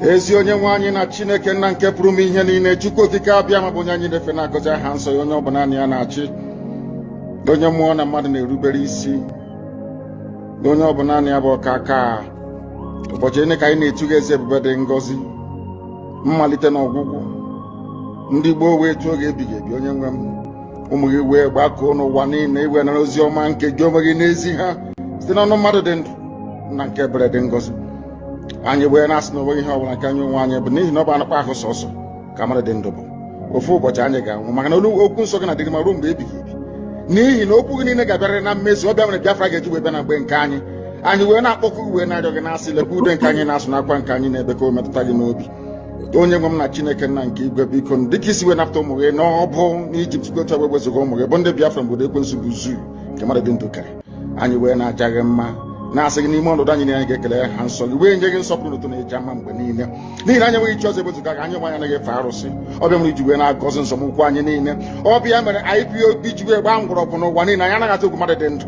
ezi onye nwe anyị na Chineke nna nke pụrụ m ihe niile Chukwu okike abịa ma bụ onye anyị na-efe na-agọzi aha nsọ ya onye ọ bụ naanị ya na-achị onye mmụọ na mmadụ na-erubere isi onye ọ bụ naanị ya bụ ọkaka ụbọchị ene ka anyị na-etuga eze ebube dị ngọzi mmalite na ọgwụgwụ ndị Igbo wee tụọ oge ebighị ebi onye nwe m ụmụ gị wee gbakọọ n'ụwa niile iwe nara ozi ọma nke gị onwe gị n'ezi ha site n'ọnụ mmadụ dị ndụ na nke ebere dị ngọzi anyị wee na-asị na onweghị ihe ọbụla nke anyị onwe anyị bụ n'ihi na ọ bụ anụkpa ahụ sọsọ ka mmadụ dị ndụ bụ ofu ụbọchị anyị ga-anwụ maka na okwu nsọ gị na-adịrị ma ruo mgbe ebighị ebi n'ihi na okwu gị niile ga-abịarịrị na mmezu ọ bịa mere Biafra ga-eji wee bịa na mgbe nke anyị wee na-akpọkụ wee na-arịọ gị na-asị lekwa ude nke anyị na-asụ n'akwa nke anyị na-ebe ka o metụta gị n'obi onye nwe m na Chineke nna nke igwe biko dịka isi wee napụta ụmụ gị n'ọbụ n'Ijipt gotu wee wezuga ụmụ gị bụ ndị Biafra mgbodo ekwensu bụ zuu nke mmadụ dị ndụ kere anyị wee na-aja gị mma na-asị gị n'ime ọnọdụ anyị na anyị ga-ekele ha nsọ gị wee nye gị nsọpụrụ ụtọ na-eji ama mgbe niile n'ihi na anyị enweghị chi ọzọ ewezuga gị anyị nwe anyị anaghị efe arụsị ọbịa mere iji wee na-agọzi nzọmụkwụ anyị niile ọbịa mere IPOB ji wee gbaa mgbọrọgwụ n'ụwa niile anyị anaghị atụ egwu mmadụ dị ndụ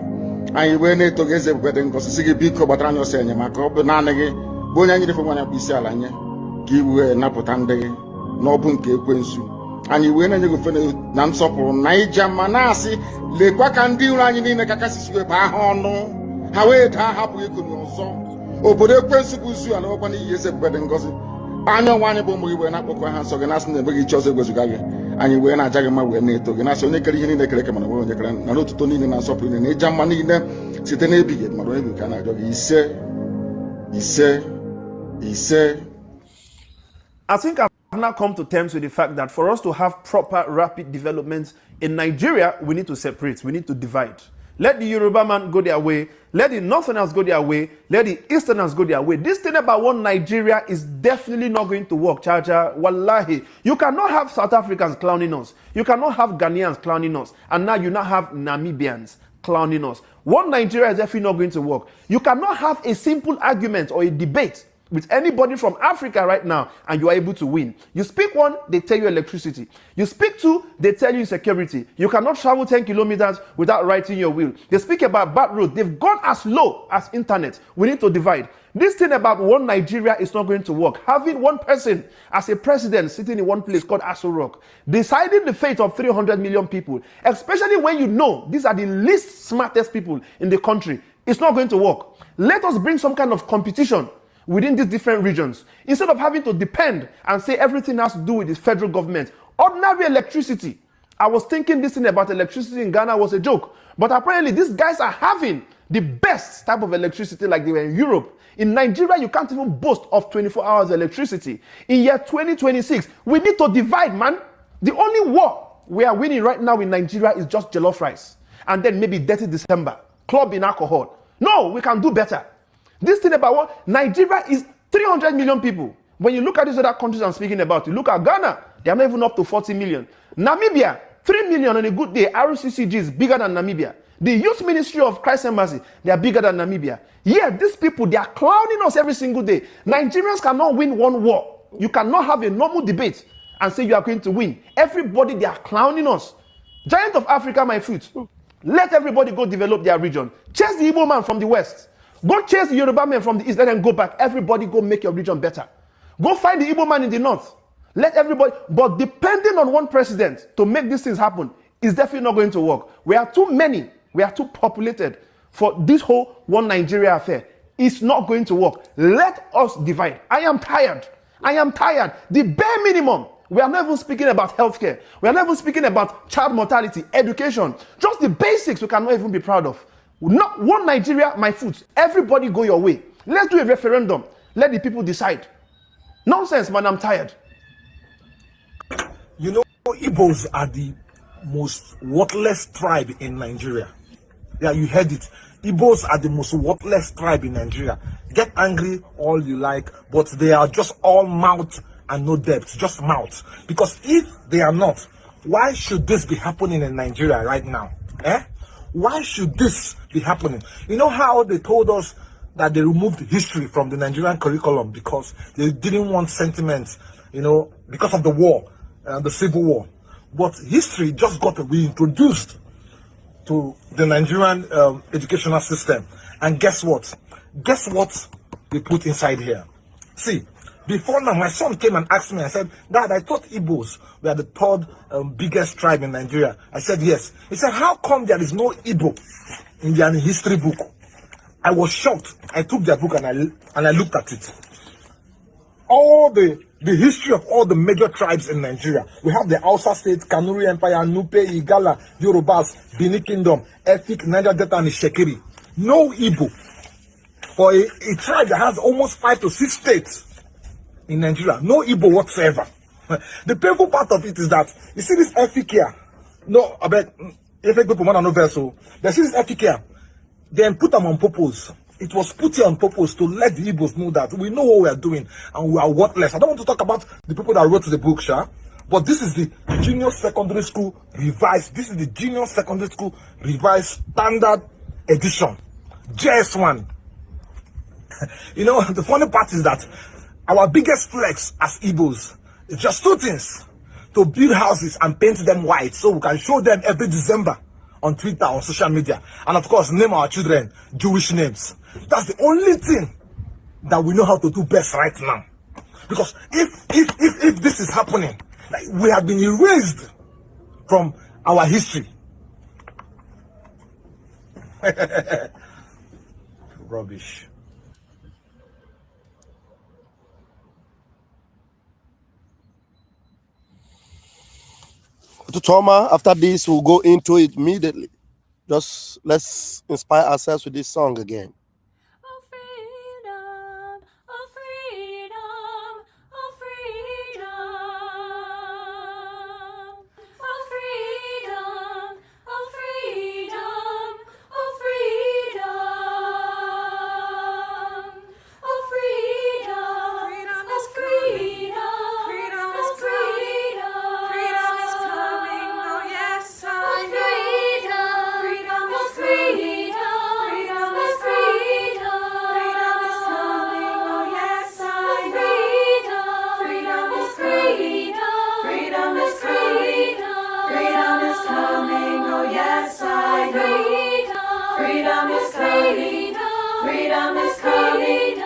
anyị wee na-eto gị eze ebube dị ngọzi sị gị biko gbatara anyị ọsọ enyemaka ọ bụ naanị gị bụ onye anyị na-efe nwanyị akpụ isi ala nye ka i wee napụta ndị gị n'ọbụ nke ekwensu anyị wee na-enye gị ofe na nsọpụrụ na ija ma na-asị lekwa ka ndị iro anyị niile ka kasị wee baa ha ọnụ ha wee daa hapụghị ikonu ọzọ obodo ekwensu bụ zu ala nwekwa n'ihi eze ebube dị ngọzi anya ọnwa anyị bụ ụmụ gị wee na-akpọkọ ha nsọ gị na-asị na enweghị chi ọzọ egwezuga gị anyị wee na-aja gị mma wee na-eto gị na-asị onye kere ihe niile kere ka mana nwere onye kere na n'otuto niile na nsọpụrụ niile na ịja mma niile site n'ebighị ebi mara ebi ka a na-arịọ gị ise. I think I've now come to terms with the fact that for us to have proper rapid development in Nigeria, we need to separate, we need to divide. Let the Yoruba man go their way, let the Northerners go their way, let the Easterners go their way. This thing about one Nigeria is definitely not going to work, Chacha. Wallahi. You cannot have South Africans clowning us. You cannot have Ghanaians clowning us. And now you now have Namibians clowning us. One Nigeria is definitely not going to work. You cannot have a simple argument or a debate with anybody from Africa right now, and you are able to win. You speak one, they tell you electricity. You speak two, they tell you security. You cannot travel 10 kilometers without writing your will. They speak about bad roads. They've gone as low as internet. We need to divide. This thing about one Nigeria is not going to work. Having one person as a president sitting in one place called Asari, deciding the fate of 300 million people, especially when you know these are the least smartest people in the country, it's not going to work. Let us bring some kind of competition within these different regions, instead of having to depend and say everything has to do with the federal government. Ordinary electricity. I was thinking this thing about electricity in Ghana was a joke, but apparently these guys are having the best type of electricity like they were in Europe. In Nigeria, you can't even boast of 24 hours electricity. In year 2026, we need to divide, man. The only war we are winning right now in Nigeria is just jollof rice, and then maybe dirty December, clubbing alcohol. No, we can do better. This thing about what Nigeria is 300 million people. When you look at these other countries I'm speaking about, you look at Ghana, they are not even up to 40 million. Namibia, 3 million on a good day. RCCG is bigger than Namibia. The Youth Ministry of Christ Embassy, they are bigger than Namibia. Yeah, these people, they are clowning us every single day. Nigerians cannot win one war. You cannot have a normal debate and say you are going to win. Everybody, they are clowning us. Giant of Africa, my foot. Let everybody go develop their region. Chase the Igbo man from the West. Go chase the Yoruba men from the East, let them go back. Everybody go make your region better. Go find the Igbo man in the North. Let everybody, but depending on one president to make these things happen is definitely not going to work. We are too many, we are too populated for this whole one Nigeria affair. It's not going to work. Let us divide. I am tired. I am tired. The bare minimum. We are not even speaking about healthcare. We are not even speaking about child mortality, education. Just the basics we cannot even be proud of. Not one Nigeria, my foot. Everybody go your way. Let's do a referendum. Let the people decide. Nonsense, man. I'm tired. You know, Igbo'S are the most worthless tribe in Nigeria. Yeah, you heard it. Igbo'S are the most worthless tribe in Nigeria. Get angry all you like, but they are just all mouth and no depth. Just mouth. Because if they are not, why should this be happening in Nigeria right now? Eh? Why should this be happening? You know how they told us that they removed history from the Nigerian curriculum because they didn't want sentiments, you know, because of the war, the civil war. But history just got reintroduced to the Nigerian educational system. And guess what? Guess what they put inside here? See, Before now, my son came and asked me, I said, Dad, I thought Igbo'S were the third biggest tribe in Nigeria. I said, yes. He said, how come there is no Igbo in their history book? I was shocked. I took their book and I looked at it. All the history of all the major tribes in Nigeria. We have the Hausa State, Kanuri Empire, Nupe, Igala, Yorubas, Benin Kingdom, Efik, Niger Delta, and Shekiri. No Igbo. For a tribe that has almost 5 to 6 states in Nigeria, no Igbo whatsoever. The painful part of it is that, you see this Efik here? No, I bet, if I go to one vessel, they see this Efik here, then put them on purpose. It was put here on purpose to let the Igbos know that we know what we are doing and we are worthless. I don't want to talk about the people that wrote the book, Sha, but this is the junior secondary school revised. This is the junior secondary school revised standard edition, JS1. You know, the funny part is that our biggest flex as Igbos is just 2 things: to build houses and paint them white so we can show them every December on Twitter, on social media, and of course name our children Jewish names. That's the only thing that we know how to do best right now. Because if this is happening, like, we have been erased from our history. Rubbish. To Toma, after this, we'll go into it immediately. Just let's inspire ourselves with this song again. Oh freedom, oh freedom, oh freedom, oh freedom, oh freedom, oh freedom, oh freedom, freedom is freedom, freedom is freedom, freedom is coming, oh yes, freedom is freedom, freedom is freedom, freedom is coming, oh yes, freedom is freedom, freedom is freedom, freedom is coming, oh yes, I know, freedom is coming, freedom is coming,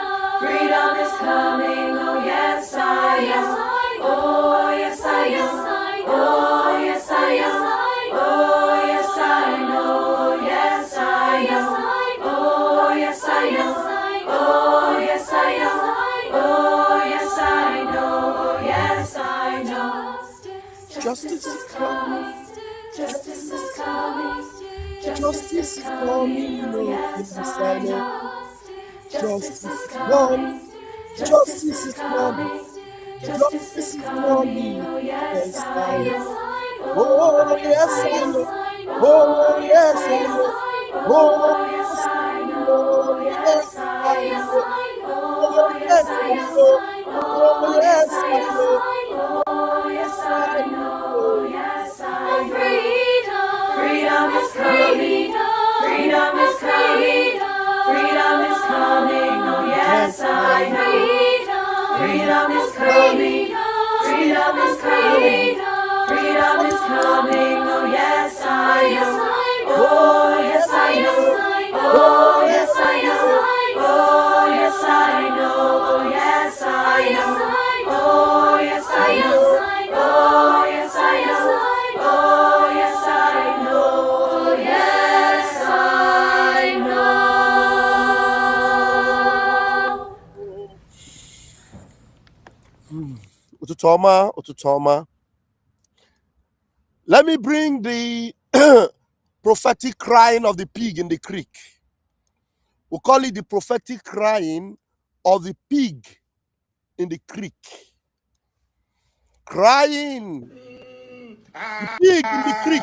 freedom is coming, oh yes, I am, oh yes, I am, oh yes, I am, oh yes, I know, yes, I am, oh yes, I am, oh yes, I am, oh yes, I know, yes, I know. Justice is coming, justice is coming, justice is coming, oh yes, I know. Justice is coming, justice is coming, justice is coming, oh yes, I know. Oh, yes, I know. Oh, yes, I know. Oh, yes, I know, yes, I know. Oh, yes, I know. Oh, yes, I know. Oh, yes, I know, yes, I know. Freedom is coming, freedom is coming, freedom is coming, oh yes, I know. Freedom is coming, freedom is coming, freedom is coming, oh yes, I know. Oh yes, I know. Oh yes, I know. Oh yes, I know. Oh yes, I know. Oh yes, I know. Oh yes, I know. Oh yes, I know. Yes, I know. Ututoma. Let me bring the prophetic crying of the pig in the creek. We call it the prophetic crying of the pig in the creek. Crying. The pig in the creek.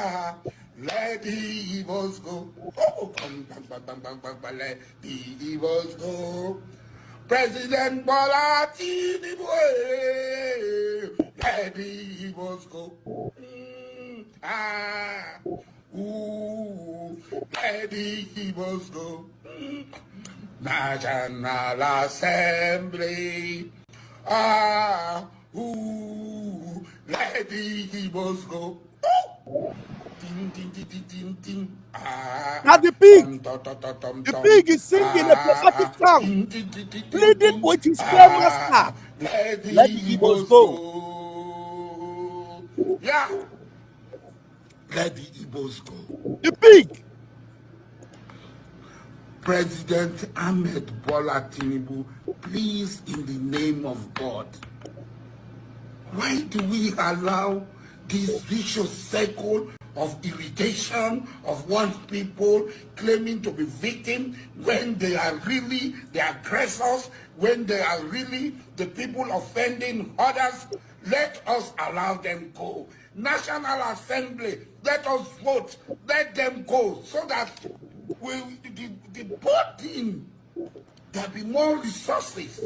Let the evils go. Oh, let the evils go. President Bola Tinubu, let the evils go. Let the evils go. National Assembly, let the evils go. Now the pig is singing a prophetic song, pleading with his master. Let the Let the Igbos Igbos go. go. Yeah. Let the Igbos go. The pig. President Ahmed Bola Tinubu, please, in the name of God, why do we allow this vicious cycle of irritation of one people claiming to be victims when they are really the aggressors, when they are really the people offending others? Let us allow them go. National Assembly, let us vote, let them go, so that the burden, there'll be more resources.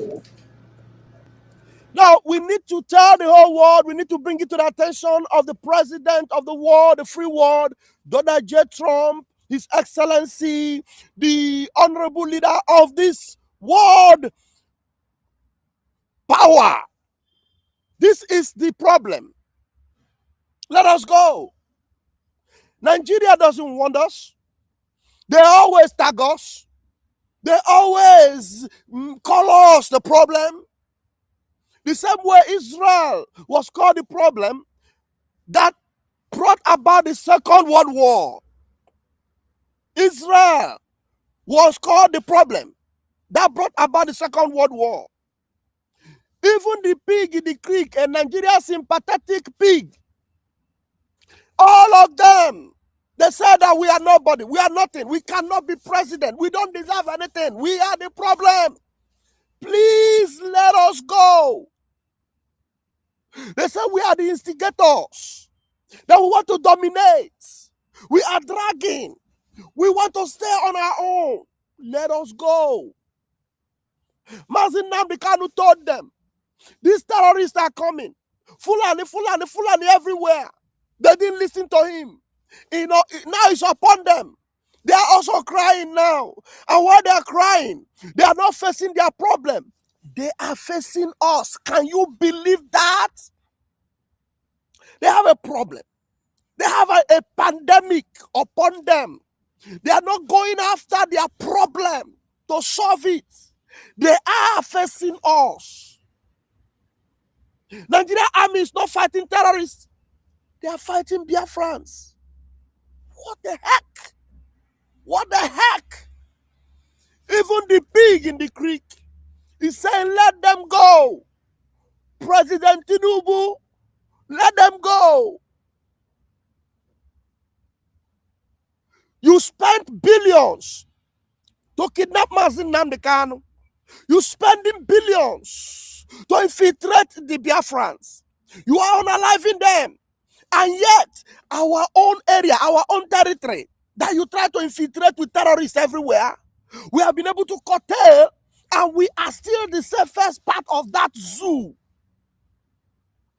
Now, we need to tell the whole world, we need to bring it to the attention of the president of the world, the free world, Donald J. Trump, His Excellency, the honorable leader of this world power. This is the problem. Let us go. Nigeria doesn't want us. They always tag us. They always call us the problem. The same way Israel was called the problem that brought about the Second World War. Israel was called the problem that brought about the Second World War. Even the pig in the creek, a Nigeria sympathetic pig, all of them, they said that we are nobody, we are nothing, we cannot be president, we don't deserve anything, we are the problem. Please let us go. They said we are the instigators, that we want to dominate, we are dragging, we want to stay on our own. Let us go. NNAMDI KANU told them, these terrorists are coming. Fulani everywhere. They didn't listen to him. You know, now it's upon them. They are also crying now. And while they are crying, they are not facing their problem. They are facing us. Can you believe that? They have a problem. They have a pandemic upon them. They are not going after their problem to solve it. They are facing us. Nigerian army is not fighting terrorists. They are fighting Biafrans. What the heck? What the heck? Even the pig in the creek is saying, let them go. President Tinubu, let them go. You spent billions to kidnap NNAMDI KANU. You spending billions to infiltrate the Biafrans. You are unaliving them. And yet, our own area, our own territory, that you try to infiltrate with terrorists everywhere, we have been able to curtail, and we are still the safest part of that zoo.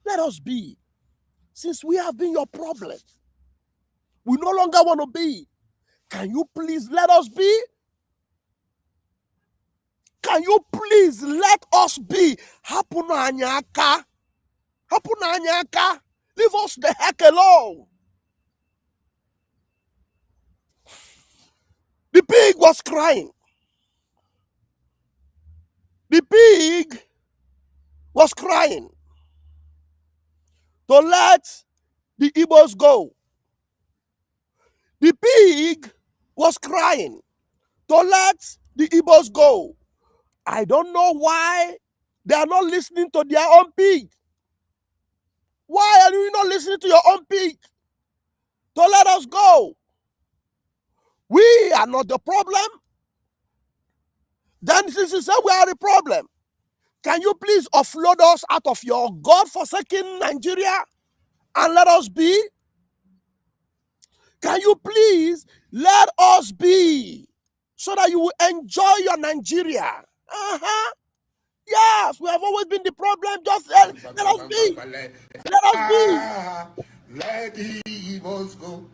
Let us be. Since we have been your problem, we no longer want to be. Can you please let us be? Can you please let us be? Hapuna anyaka. Hapuna anyaka. Leave us the heck alone. The pig was crying. The pig was crying to let the Igbo'S go. The pig was crying to let the Igbo'S go. I don't know why they are not listening to their own pig. Why are you not listening to your own pig to let us go? We are not the problem. Then since you say we are the problem, can you please offload us out of your God-forsaken Nigeria and let us be? Can you please let us be so that you will enjoy your Nigeria? Yes, we have always been the problem. Just let us be. Let us be. Let the Igbos go.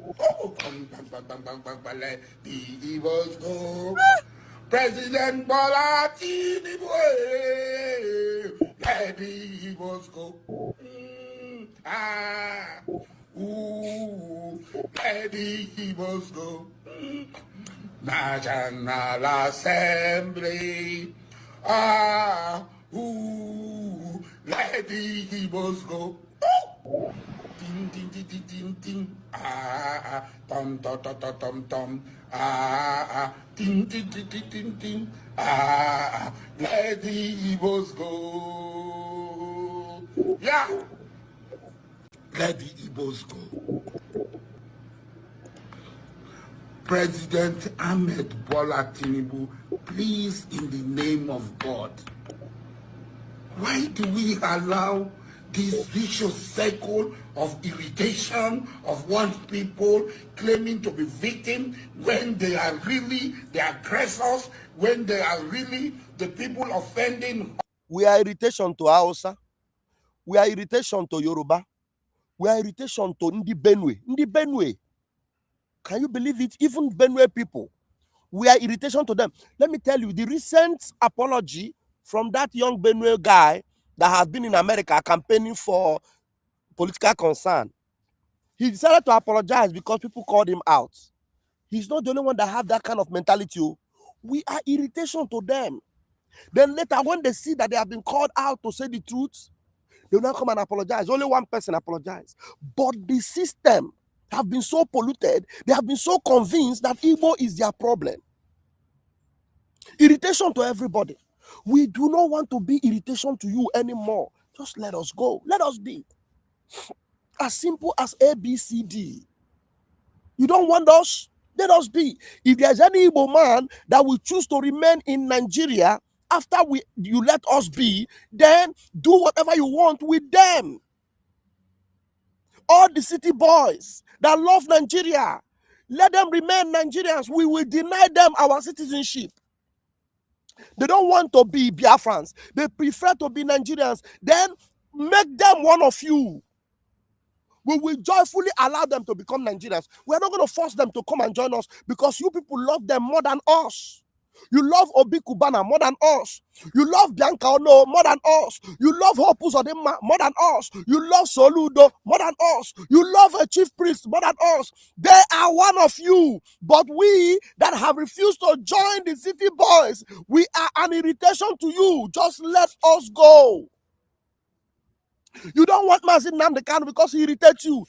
Let the Igbos go. President Bola Tinubu, let the Igbos go. Let the Igbos go. National Assembly, Let the Igbo'S go. Ding, ding, ding, ding, ding, ding. Ah, tom, tom, tom, tom, tom, tom. Ah, ding, ding, ding, ding, ding, ding. Ah, let the Igbo'S go. Yeah. Let the Igbo'S go. President Ahmed Bola Tinubu, please, in the name of God, why do we allow this vicious cycle of irritation of one people claiming to be victims when they are really the aggressors, when they are really the people offending? We are irritation to Hausa. We are irritation to Yoruba. We are irritation to Ndi Benue. Ndi Benue. Can you believe it? Even Benue people. We are irritation to them. Let me tell you, the recent apology from that young Benue guy that has been in America campaigning for political concern. He decided to apologize because people called him out. He's not the only one that have that kind of mentality. We are irritation to them. Then later, when they see that they have been called out to say the truth, they will not come and apologize. Only one person apologized. But the system have been so polluted, they have been so convinced that Igbo is their problem. Irritation to everybody. We do not want to be irritation to you anymore. Just let us go. Let us be. As simple as ABCD. You don't want us? Let us be. If there's any Igbo man that will choose to remain in Nigeria after you let us be, then do whatever you want with them. All the city boys that love Nigeria, let them remain Nigerians. We will deny them our citizenship. They don't want to be Biafrans. They prefer to be Nigerians. Then make them one of you. We will joyfully allow them to become Nigerians. We're not going to force them to come and join us because you people love them more than us. You love Obi Kubana more than us. You love Bianca Ono more than us. You love Hope Uzodinma more than us. You love Soludo more than us. You love a chief priest more than us. They are one of you. But we that have refused to join the city boys, we are an irritation to you. Just let us go. You don't want NNAMDI because he irritates you.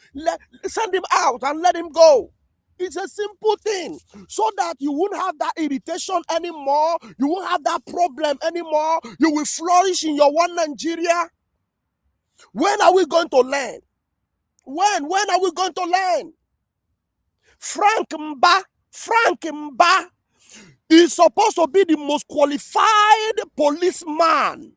Send him out and let him go. It's a simple thing. So that you won't have that irritation anymore. You won't have that problem anymore. You will flourish in your one Nigeria. When are we going to learn? When are we going to learn? Frank Mba is supposed to be the most qualified policeman,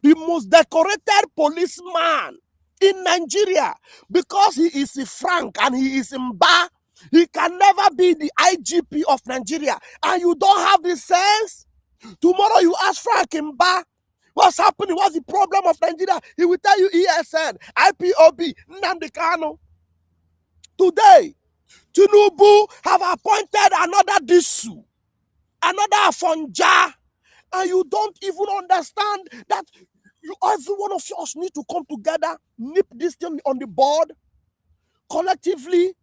the most decorated policeman in Nigeria, because he is a Frank and he is Mba. He can never be the IGP of Nigeria. And you don't have the sense? Tomorrow you ask Frank Mba, what's happening? What's the problem of Nigeria? He will tell you ESN, IPOB, NNAMDI KANU. Today, Tinubu have appointed another Disu, another Afonja, and you don't even understand that every one of us need to come together, nip this thing on the board, collectively,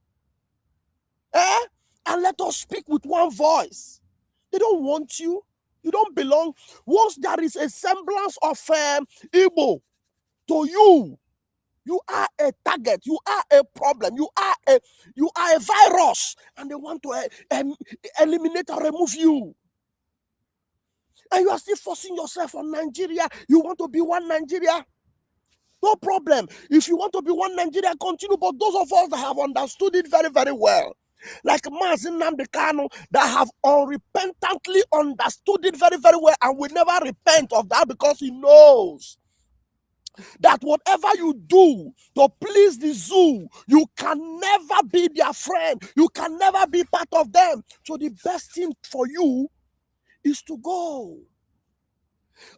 and let us speak with one voice. They don't want you. You don't belong. Once there is a semblance of Igbo to you, you are a target. You are a problem. You are a virus, and they want to eliminate or remove you. And you are still forcing yourself on Nigeria. You want to be one Nigeria? No problem. If you want to be one Nigeria, continue. But those of us that have understood it very, very well, like NNAMDI KANU, that have unrepentantly understood it very, very well and will never repent of that because he knows that whatever you do to please the zoo, you can never be their friend. You can never be part of them. So the best thing for you is to go.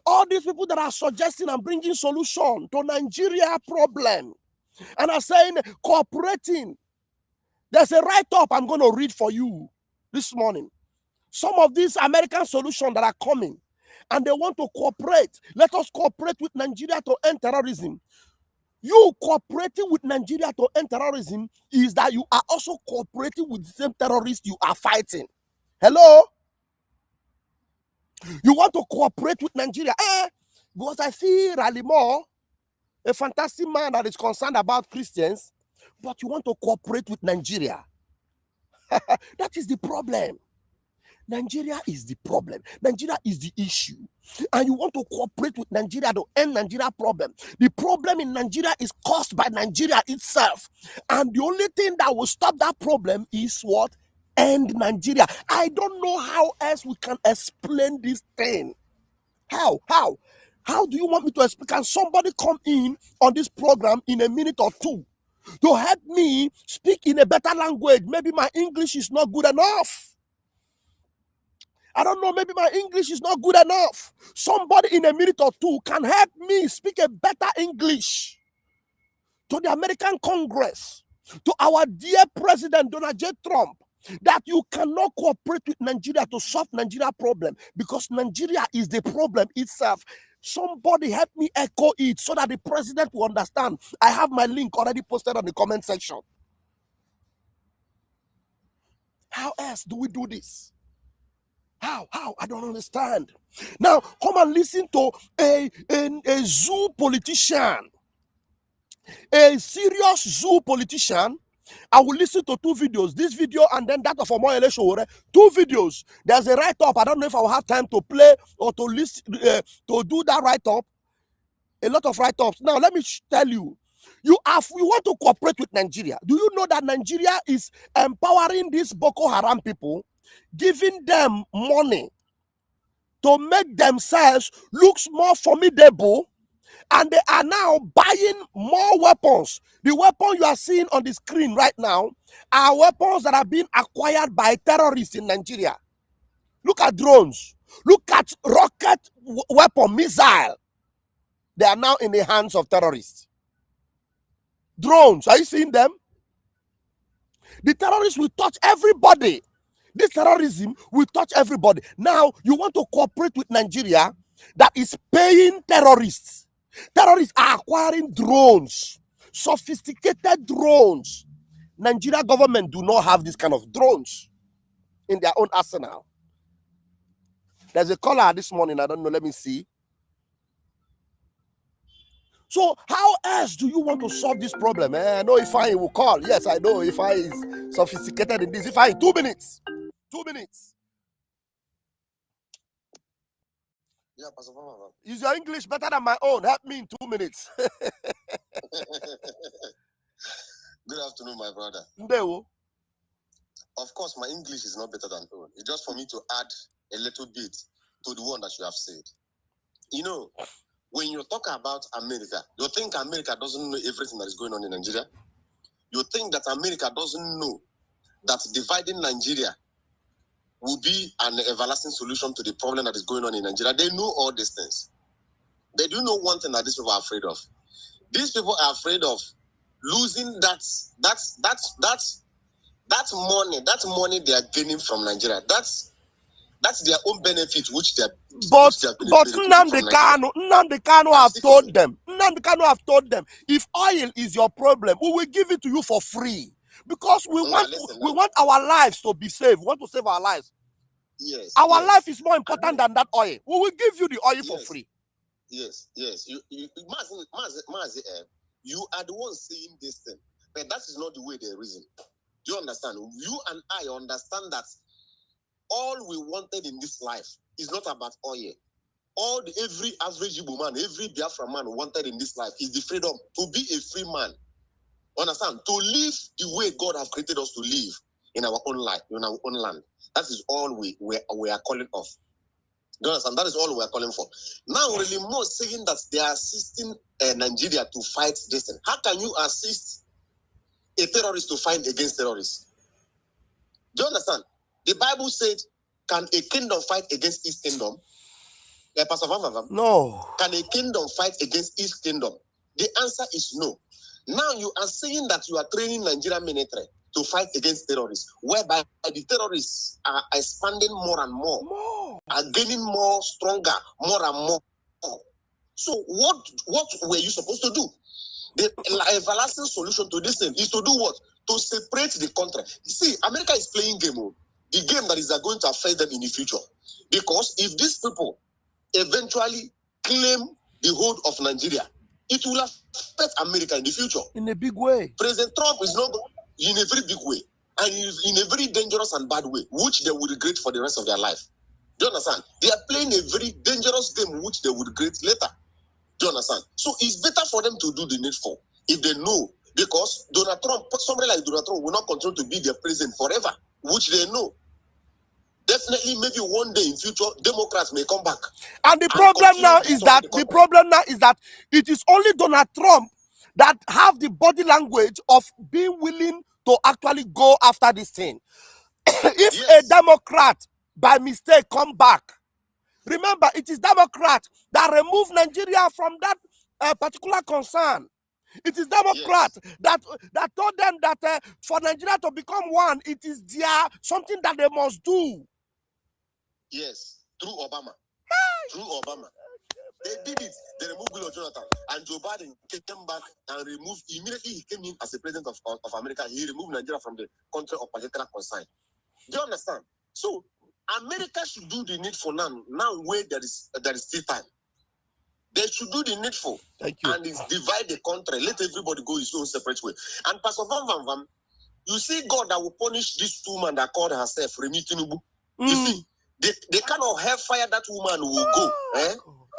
All these people that are suggesting and bringing solution to Nigeria problem and are saying cooperating. There's a write-up I'm going to read for you this morning. Some of these American solutions that are coming and they want to cooperate. Let us cooperate with Nigeria to end terrorism. You cooperating with Nigeria to end terrorism is that you are also cooperating with the same terrorists you are fighting. Hello? You want to cooperate with Nigeria? Because I see Rally more. a fantastic man that is concerned about Christians, but you want to cooperate with Nigeria. That is the problem. Nigeria is the problem. Nigeria is the issue. And you want to cooperate with Nigeria to end Nigeria problem. The problem in Nigeria is caused by Nigeria itself. And the only thing that will stop that problem is what? End Nigeria. I don't know how else we can explain this thing. How? How do you want me to explain? Can somebody come in on this program in a minute or two to help me speak in a better language? Maybe my English is not good enough. I don't know, maybe my English is not good enough. Somebody in a minute or two can help me speak a better English to the American Congress, to our dear President Donald J. Trump, that you cannot cooperate with Nigeria to solve Nigeria problem because Nigeria is the problem itself. Somebody help me echo it so that the president will understand. I have my link already posted on the comment section. How else do we do this? How? I don't understand. Now, come and listen to a zoo politician, a serious zoo politician. I will listen to two videos, this video and then that of Omoyele Sowore. Two videos. There's a write-up. I don't know if I will have time to play or to listen, to do that write-up. A lot of write-ups. Now, let me tell you, you want to cooperate with Nigeria. Do you know that Nigeria is empowering these Boko Haram people, giving them money to make themselves look more formidable, and they are now buying more weapons. The weapon you are seeing on the screen right now are weapons that are being acquired by terrorists in Nigeria. Look at drones. Look at rocket weapon, missile. They are now in the hands of terrorists. Drones, are you seeing them? The terrorists will touch everybody. This terrorism will touch everybody. Now, you want to cooperate with Nigeria that is paying terrorists. Terrorists are acquiring drones, sophisticated drones. Nigeria government do not have this kind of drones in their own arsenal. There's a caller this morning, I don't know, let me see. So how else do you want to solve this problem? I know Ifeanyi will call. Yes, I know Ifeanyi is sophisticated in this. Ifeanyi, 2 minutes. 2 minutes. Yeah, Pastor Mama. Is your English better than my own? Help me in 2 minutes. Good afternoon, my brother. Ndewo. Of course, my English is not better than yours. It's just for me to add a little bit to the one that you have said. You know, when you talk about America, you think America doesn't know everything that is going on in Nigeria? You think that America doesn't know that dividing Nigeria will be an everlasting solution to the problem that is going on in Nigeria? They know all these things. They do know one thing that these people are afraid of. These people are afraid of losing that money they are gaining from Nigeria. That's their own benefit, which they are. But Nnamdi Kanu have told them. Nnamdi Kanu have told them, if oil is your problem, we will give it to you for free because we want our lives to be saved. We want to save our lives. Yes. Our life is more important than that oil. We will give you the oil for free. Yes. You are the one saying this thing, but that is not the way they reason. Do you understand? You and I understand that all we wanted in this life is not about oil. Every average Igbo man, every Biafra man wanted in this life is the freedom to be a free man. Understand? To live the way God has created us to live in our own life, in our own land. That is all we are calling off. Do you understand? That is all we are calling for. Now, really more saying that they are assisting Nigeria to fight this thing. How can you assist a terrorist to fight against terrorists? Do you understand? The Bible said, can a kingdom fight against its kingdom? Pastor Van? No. Can a kingdom fight against its kingdom? The answer is no. Now you are saying that you are training Nigerian military to fight against terrorists, whereby the terrorists are expanding more and more, are gaining more stronger, more and more. So what were you supposed to do? The everlasting solution to this thing is to do what? To separate the country. You see, America is playing game. The game that is going to affect them in the future. Because if these people eventually claim the hold of Nigeria, it will affect America in the future. In a big way. President Trump is not in a very big way, and in a very dangerous and bad way, which they will regret for the rest of their life. Do you understand? They are playing a very dangerous game, which they will regret later. Do you understand? So it's better for them to do the needful if they know, because Donald Trump, somebody like Donald Trump, will not continue to be their president forever, which they know. Definitely, maybe one day in future, Democrats may come back. And the problem now is that it is only Donald Trump that have the body language of being willing to actually go after this thing. If a Democrat by mistake come back, remember it is Democrat that removed Nigeria from that particular concern. It is Democrat that told them that for Nigeria to become one, it is something that they must do. Yes, through Obama. Through Obama. They did it. They removed Goodluck Jonathan. And Joe Biden came back and removed, immediately he came in as the president of America. He removed Nigeria from the country of particular concern. Do you understand? So, America should do the needful now where there is still time. They should do the needful. Thank you. And it's divide the country. Let everybody go his own separate way. And Pastor Van Van, you see God that will punish this woman that called herself Remi Tinubu. You see, the kind of hellfire that woman will go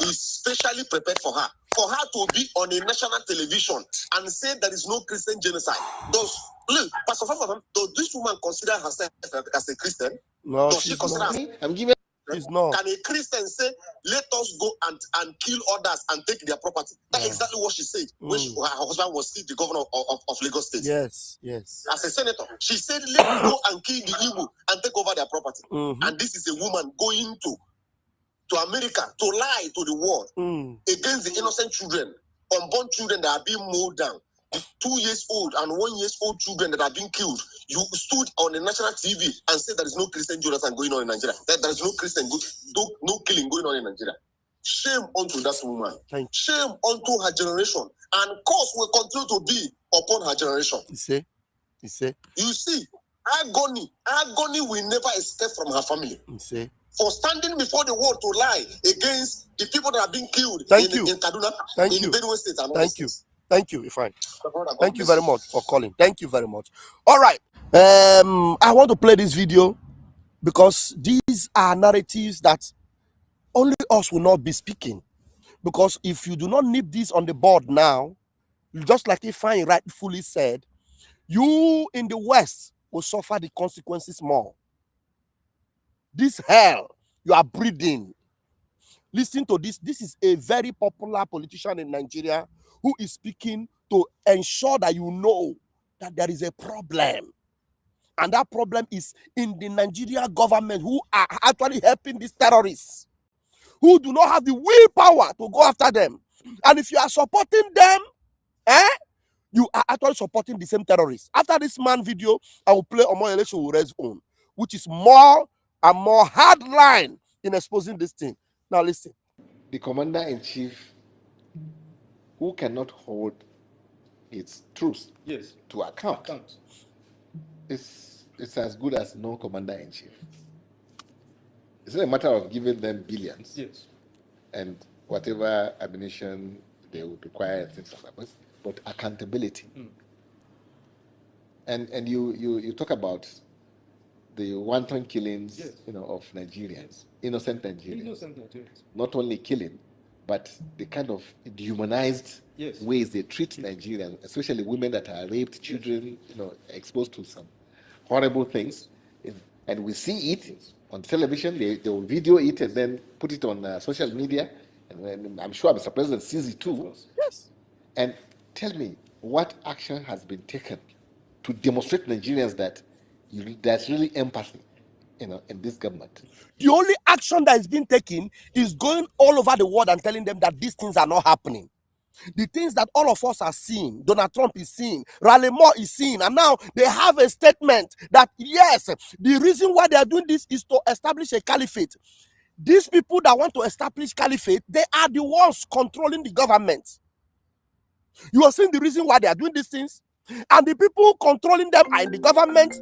is specially prepared for her. For her to be on a national television and say there is no Christian genocide. Look, Pastor Van Van, does this woman consider herself as a Christian? No, does she consider herself? I'm giving. She's not. Can a Christian say, let us go and kill others and take their property? That's exactly what she said when her husband was still the governor of Lagos State. Yes, yes. As a senator, she said, let me go and kill the Igbo and take over their property. And this is a woman going to America to lie to the world against the innocent children, unborn children that are being mowed down. 2 years old and 1 year old children that are being killed. You stood on the national TV and said there is no Christian genocide going on in Nigeria. That there is no no killing going on in Nigeria. Shame unto that woman. Shame unto her generation. And curse will continue to be upon her generation. You see, agony will never escape from her family. For standing before the world to lie against the people that are being killed in Kaduna, in Benue State and all states. Thank you, Ifeanyi. Thank you very much for calling. Thank you very much. All right. I want to play this video because these are narratives that only us will not be speaking. Because if you do not nip this on the board now, just like Ifeanyi rightfully said, you in the West will suffer the consequences more. This hell you are breathing. Listen to this. This is a very popular politician in Nigeria who is speaking to ensure that you know that there is a problem. And that problem is in the Nigeria government who are actually helping these terrorists, who do not have the willpower to go after them. And if you are supporting them, you are actually supporting the same terrorists. After this man video, I will play Omoyele Showore's own, which is more and more hardline in exposing this thing. Now listen. The commander-in-chief who cannot hold its troops to account is as good as no commander-in-chief. It's not a matter of giving them billions and whatever ammunition they would require, things like that, but accountability. And you talk about the wanton killings, of Nigerians, innocent Nigerians. Not only killing, but the kind of dehumanized ways they treat Nigerians, especially women that are raped, children, exposed to some horrible things. And we see it on television. They will video it and then put it on social media. And I'm sure Mr. President sees it too. Yes. And tell me, what action has been taken to demonstrate Nigerians that there's really empathy, in this government? The only action that is being taken is going all over the world and telling them that these things are not happening. The things that all of us are seeing, Donald Trump is seeing, Raleigh Moore is seeing, and now they have a statement that yes, the reason why they are doing this is to establish a caliphate. These people that want to establish caliphate, they are the ones controlling the government. You are seeing the reason why they are doing these things, and the people controlling them are in the government.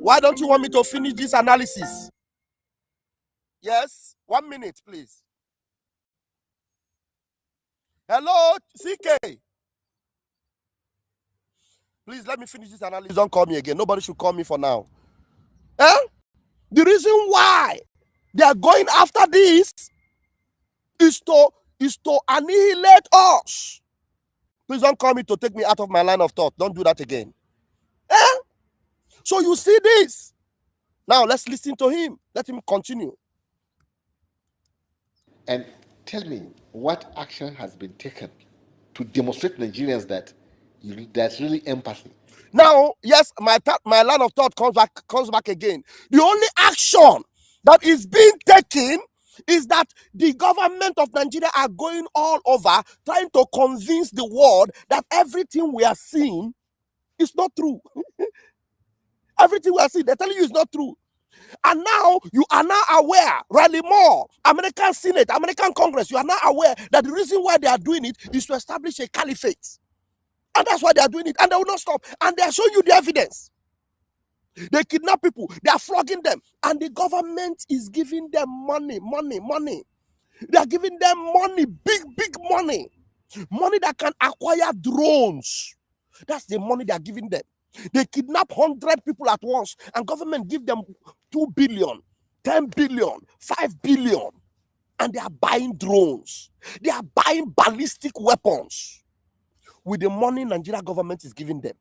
Why don't you want me to finish this analysis? Yes, 1 minute, please. Hello, CK. Please let me finish this analysis. Don't call me again. Nobody should call me for now. Eh? The reason why they are going after this is to annihilate us. Please don't call me to take me out of my line of thought. Don't do that again. Eh? So you see this. Now let's listen to him. Let him continue. And tell me what action has been taken to demonstrate Nigerians that there's really empathy. Now, yes, my line of thought comes back again. The only action that is being taken is that the government of Nigeria are going all over trying to convince the world that everything we are seeing is not true. Everything we are seeing, they're telling you is not true. And now you are now aware, Rally Moore, American Senate, American Congress, you are now aware that the reason why they are doing it is to establish a caliphate. And that's why they are doing it. And they will not stop. And they are showing you the evidence. They kidnap people. They are flogging them. And the government is giving them money. They are giving them money, big money. Money that can acquire drones. That's the money they are giving them. They kidnap 100 people at once. And government give them 2 billion, 10 billion, 5 billion. And they are buying drones. They are buying ballistic weapons with the money Nigeria government is giving them.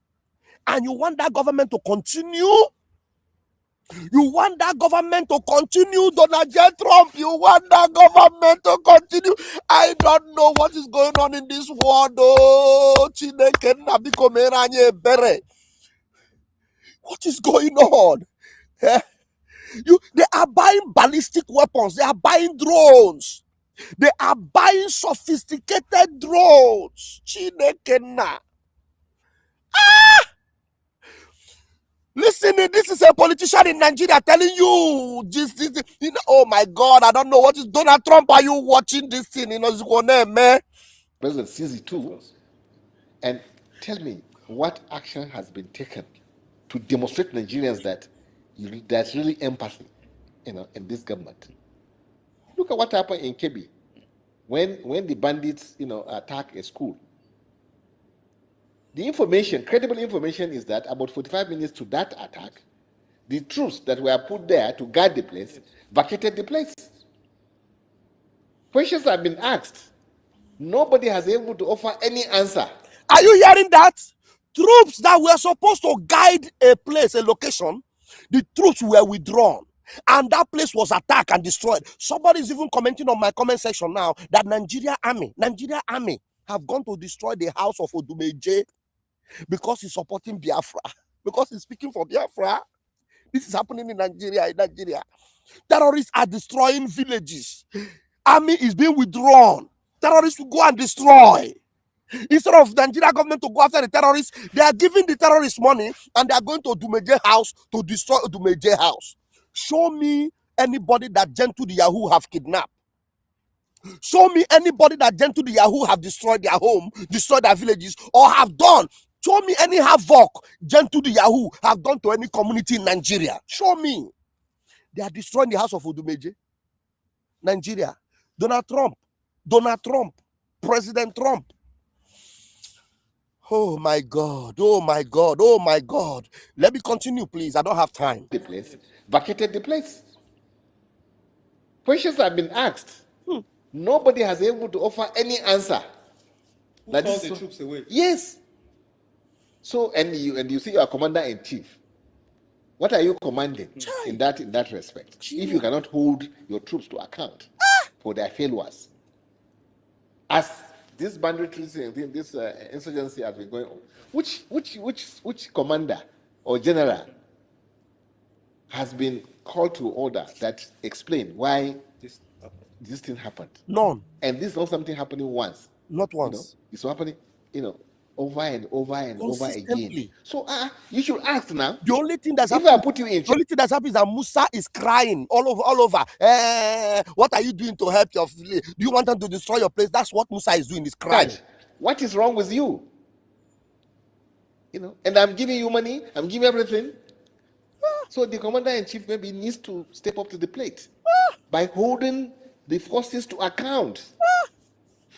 And you want that government to continue? You want that government to continue, Donald J. Trump? You want that government to continue? I don't know what is going on in this world. Oh, what is going on? They are buying ballistic weapons. They are buying drones. They are buying sophisticated drones. Listen, this is a politician in Nigeria telling you this, oh my God, I don't know what is Donald Trump. Are you watching this thing? President sees it too. And tell me what action has been taken to demonstrate Nigerians that there's really empathy, in this government. Look at what happened in Kebbi when the bandits, attack a school. The information, credible information, is that about 45 minutes to that attack, the troops that were put there to guard the place vacated the place. Questions have been asked. Nobody has been able to offer any answer. Are you hearing that? Troops that were supposed to guide a place, a location, the troops were withdrawn. And that place was attacked and destroyed. Somebody is even commenting on my comment section now that Nigeria army have gone to destroy the house of Odumeje because he's supporting Biafra, because he's speaking for Biafra. This is happening in Nigeria. Terrorists are destroying villages. Army is being withdrawn. Terrorists will go and destroy. Instead of Nigeria government to go after the terrorists, they are giving the terrorists money and they are going to Odumeje house to destroy Odumeje house. Show me anybody that Gentle the Yahoo have kidnapped. Show me anybody that Gentle the Yahoo have destroyed their home, destroyed their villages, or have done. Show me any havoc Gentle the Yahoo have done to any community in Nigeria. Show me. They are destroying the house of Odumeje. Nigeria. Donald Trump, President Trump. Oh my God. Let me continue, please. I don't have time. The place, vacated the place. Questions have been asked. Nobody has been able to offer any answer. Who called the troops away? Yes. So, and you see your commander-in-chief. What are you commanding in that respect? If you cannot hold your troops to account for their failures, as this banditry, this insurgency has been going on, which commander or general has been called to order that explain why this thing happened? None. And this is not something happening once. Not once. It's happening, over and over again. So you should ask now. The only thing that's happening, is that Musa is crying all over. What are you doing to help your village? Do you want them to destroy your place? That's what Musa is doing, is crying. What is wrong with you? And I'm giving you money, I'm giving everything. So the commander-in-chief maybe needs to step up to the plate by holding the forces to account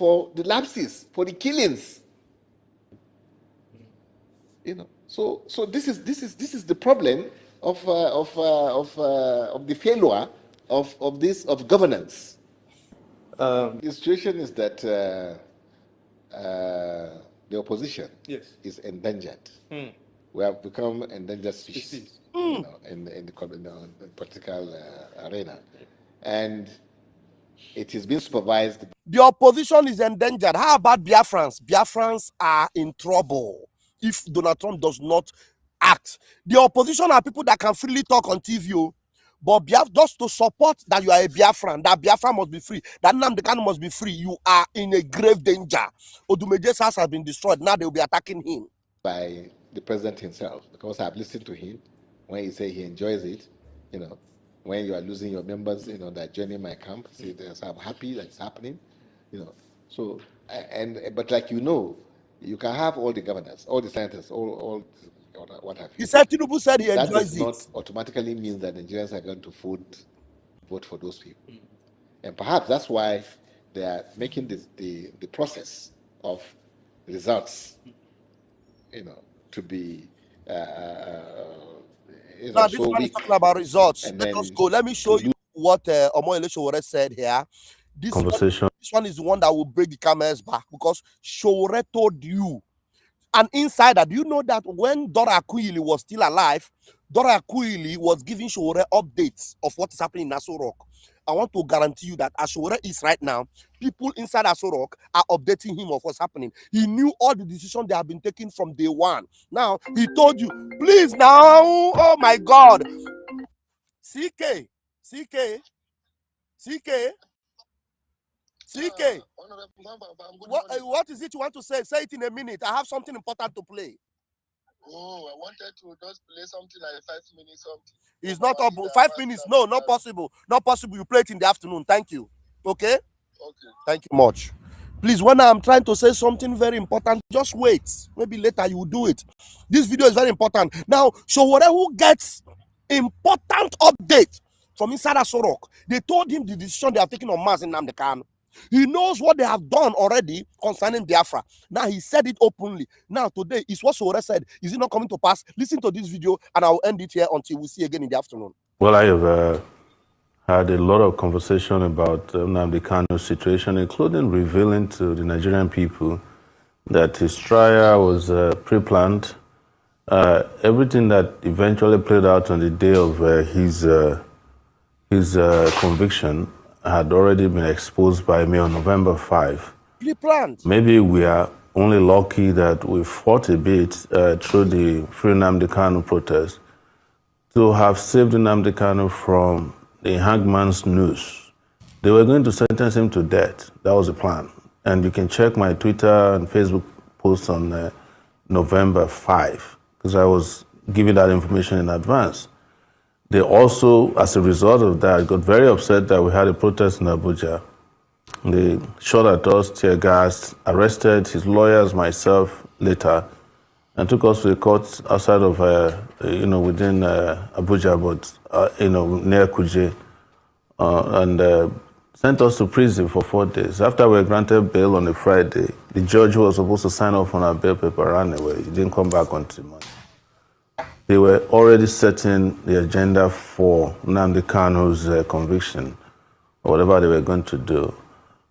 for the lapses, for the killings. So this is the problem of the failure of governance. The situation is that the opposition is endangered. We have become endangered species in the political arena, and it is being supervised. The opposition is endangered. How about Biafrans? Biafrans are in trouble if Donald Trump does not act. The opposition are people that can freely talk on TV, but just to support that you are a Biafran, that Biafra must be free, that NNAMDI KANU must be free, you are in a grave danger. Odumeje's house has been destroyed. Now they will be attacking him. By the president himself, because I've listened to him when he says he enjoys it, when you are losing your members, that are joining my camp, say, I'm happy that it's happening, So, but like you can have all the governors, all the senators, all what have you. He said Tinubu said he enjoys it. That does not automatically mean that Nigerians are going to vote for those people. And perhaps that's why they are making the process of results, to be now, this one is talking about results. Let us go. Let me show you what Omoyele Sowore said here. This one is the one that will break the camel's back, because Sowore told you, an insider. Do you know that when Dora Akunyili was still alive, Dora Akunyili was giving Sowore updates of what is happening in Aso Rock? I want to guarantee you that as Sowore is right now, people inside Aso Rock are updating him of what's happening. He knew all the decisions they have been taken from day one. Now, he told you, please now, oh my God. CK. What is it you want to say? Say it in a minute. I have something important to play. Oh, I wanted to just play something like 5 minutes something. It's not up. 5 minutes. No, not possible. Not possible. You play it in the afternoon. Thank you. Okay? Okay. Thank you much. Please, when I'm trying to say something very important, just wait. Maybe later you will do it. This video is very important. Now, Sowore, who gets important update from inside Aso Rock, they told him the decision they are taking on Mazi Nnamdi Kanu. He knows what they have done already concerning Biafra. Now he said it openly. Now today is what Sowore said. Is it not coming to pass? Listen to this video and I will end it here until we see again in the afternoon. Well, I have had a lot of conversation about Nnamdi Kanu's situation, including revealing to the Nigerian people that his trial was pre-planned. Everything that eventually played out on the day of his conviction had already been exposed by me on November 5. Pre-planned. Maybe we are only lucky that we fought a bit through the Free Nnamdi Kanu protest to have saved Nnamdi Kanu from the hangman's noose. They were going to sentence him to death. That was the plan. And you can check my Twitter and Facebook posts on November 5, because I was giving that information in advance. They also, as a result of that, got very upset that we had a protest in Abuja. They shot at us, tear gas, arrested his lawyers, myself, later, and took us to the court outside of, within Abuja, but, near Kuje, and sent us to prison for 4 days. After we were granted bail on a Friday, the judge who was supposed to sign off on our bail paper ran away. He didn't come back until Monday. They were already setting the agenda for Nnamdi Kanu's conviction, or whatever they were going to do.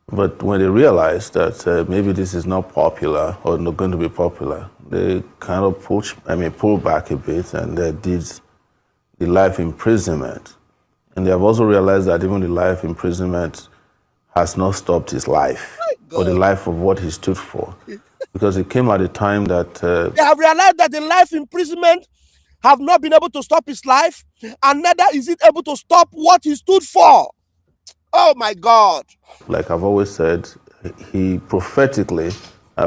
But when they realized that maybe this is not popular or not going to be popular, they kind of pulled back a bit and they did the life imprisonment. And they have also realized that even the life imprisonment has not stopped his life or the life of what he stood for. Because it came at a time that... they have realized that the life imprisonment have not been able to stop his life, and neither is it able to stop what he stood for. Oh my God. Like I've always said, he prophetically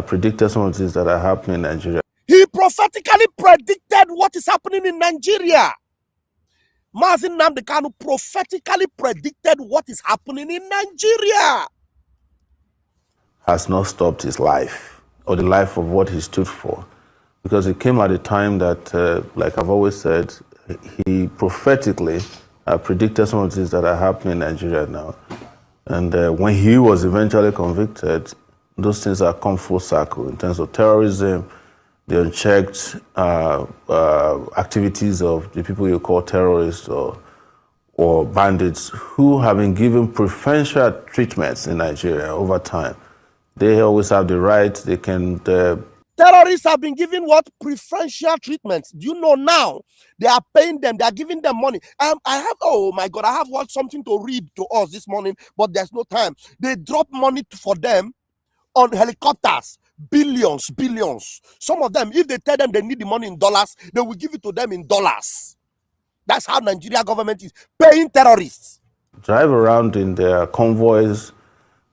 predicted some of the things that are happening in Nigeria. He prophetically predicted what is happening in Nigeria. Mazi Nnamdi Kanu prophetically predicted what is happening in Nigeria. Has not stopped his life or the life of what he stood for. Because it came at a time that, like I've always said, he prophetically predicted some of the things that are happening in Nigeria now. And when he was eventually convicted, those things are come full circle in terms of terrorism, the unchecked activities of the people you call terrorists or bandits who have been given preferential treatments in Nigeria over time. They always have the right, they can... Terrorists have been given what? Preferential treatment. Do you know now? They are paying them, they are giving them money. Oh my God, I have something to read to us this morning, but there's no time. They drop money for them on helicopters. Billions. Some of them, if they tell them they need the money in dollars, they will give it to them in dollars. That's how Nigeria government is paying terrorists. Drive around in their convoys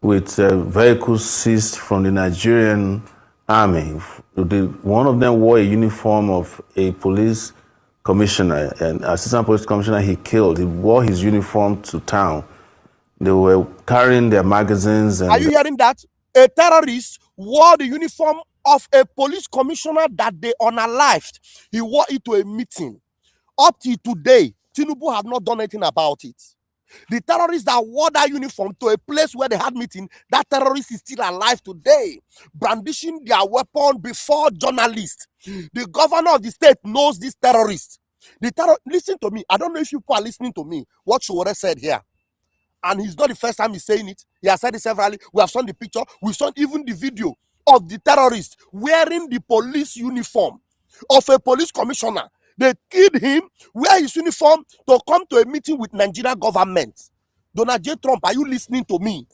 with vehicles seized from the Nigerian army. One of them wore a uniform of a police commissioner, an assistant police commissioner he killed. He wore his uniform to town. They were carrying their magazines. And are you hearing that? A terrorist wore the uniform of a police commissioner that they unalived. He wore it to a meeting. Up till today, Tinubu have not done anything about it. The terrorists that wore that uniform to a place where they had meeting, that terrorist is still alive today, brandishing their weapon before journalists. The governor of the state knows this terrorist. Listen to me. I don't know if you are listening to me. What Showore said here. And he's not the first time he's saying it. He has said it severally. We have shown the picture. We've shown even the video of the terrorist wearing the police uniform of a police commissioner. They killed him, wear his uniform to come to a meeting with Nigeria government. Donald J. Trump, are you listening to me?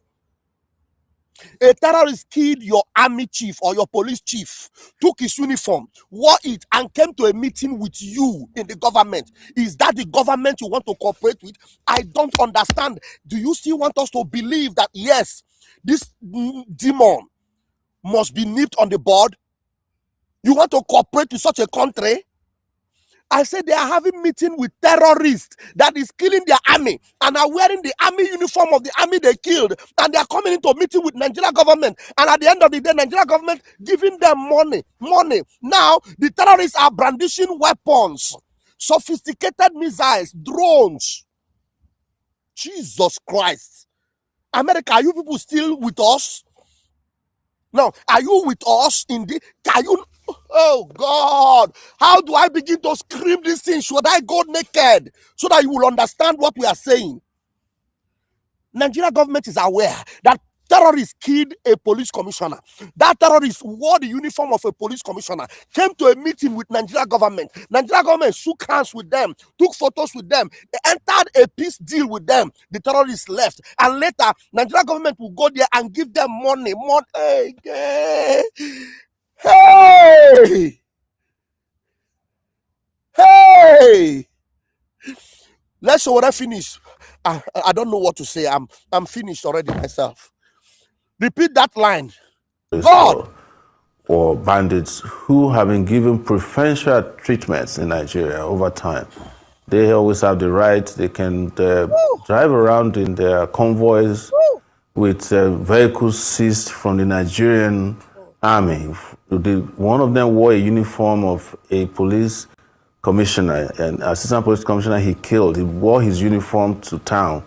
A terrorist killed your army chief or your police chief, took his uniform, wore it, and came to a meeting with you in the government. Is that the government you want to cooperate with? I don't understand. Do you still want us to believe that, yes, this demon must be nipped on the bud? You want to cooperate with such a country? I said they are having meeting with terrorists that is killing their army and are wearing the army uniform of the army they killed, and they are coming into a meeting with Nigeria government, and at the end of the day, Nigeria government giving them money. Now the terrorists are brandishing weapons, sophisticated missiles, drones. Jesus Christ. America, are you people still with us? Now, are you with us in the... Oh God, how do I begin to scream this thing? Should I go naked so that you will understand what we are saying? Nigeria government is aware that terrorists killed a police commissioner. That terrorist wore the uniform of a police commissioner, came to a meeting with Nigeria government. Nigeria government shook hands with them, took photos with them, they entered a peace deal with them. The terrorists left, and later Nigeria government will go there and give them money. Hey! Let's show what I finish. I don't know what to say. I'm finished already myself. Repeat that line. God. Or bandits who have been given preferential treatments in Nigeria over time. They always have the right. They can drive around in their convoys with vehicles seized from the Nigerian army. One of them wore a uniform of a police commissioner, an assistant police commissioner he killed. He wore his uniform to town.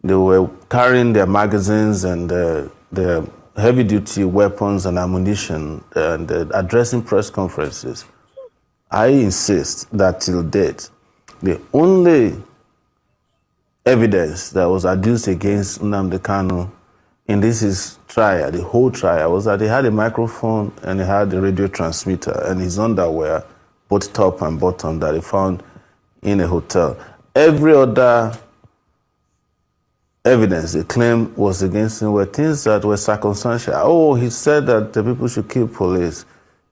They were carrying their magazines and their heavy-duty weapons and ammunition and addressing press conferences. I insist that till date, the only evidence that was adduced against NNAMDI KANU in this trial, the whole trial, was that he had a microphone and he had a radio transmitter and his underwear, both top and bottom, that he found in a hotel. Every other evidence they claimed was against him were things that were circumstantial. Oh, he said that the people should kill police,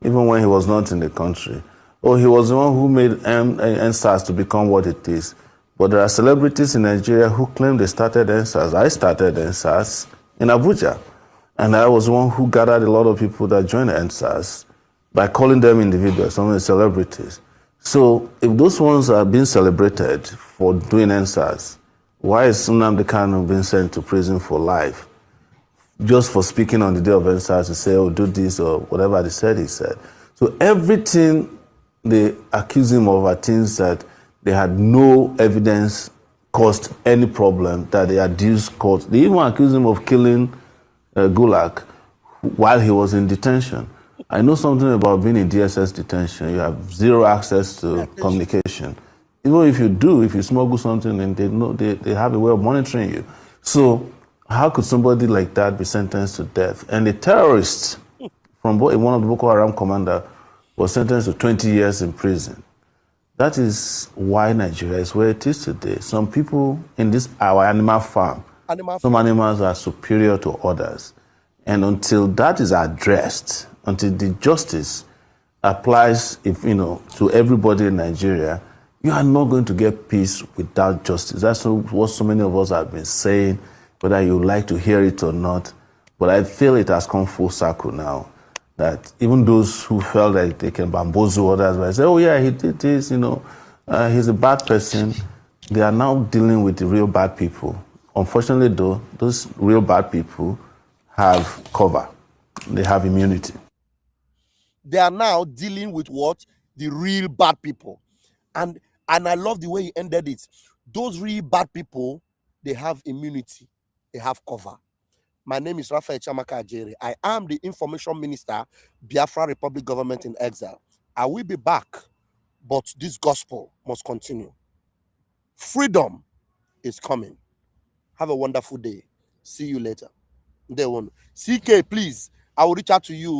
even when he was not in the country. Oh, he was the one who made NSAS to become what it is. But there are celebrities in Nigeria who claim they started NSAS. I started NSAS in Abuja. And I was the one who gathered a lot of people that joined NSAS by calling them individuals, some of the celebrities. So if those ones are being celebrated for doing NSAS, why is NNAMDI KANU being sent to prison for life? Just for speaking on the day of NSAS to say, oh, do this or whatever they said he said. So everything they accuse him of are things that they had no evidence caused any problem, that they adduced caused. They even accuse him of killing Gulag, while he was in detention. I know something about being in DSS detention. You have zero access to communication. Even if you do, if you smuggle something, and they have a way of monitoring you. So how could somebody like that be sentenced to death? And the terrorist from one of the Boko Haram commander was sentenced to 20 years in prison. That is why Nigeria is where it is today. Some people in our animal farm, some animals are superior to others. And until that is addressed, until the justice applies to everybody in Nigeria, you are not going to get peace without justice. That's what so many of us have been saying, whether you like to hear it or not. But I feel it has come full circle now, that even those who felt like they can bamboozle others by saying, oh yeah, he did this, he's a bad person, they are now dealing with the real bad people. Unfortunately though, those real bad people have cover. They have immunity. They are now dealing with what? The real bad people. And I love the way he ended it. Those real bad people, they have immunity. They have cover. My name is Raphael Chamaka Ajere. I am the Information Minister, Biafra Republic Government in Exile. I will be back, but this gospel must continue. Freedom is coming. Have a wonderful day. See you later. Day one. CK, please, I will reach out to you.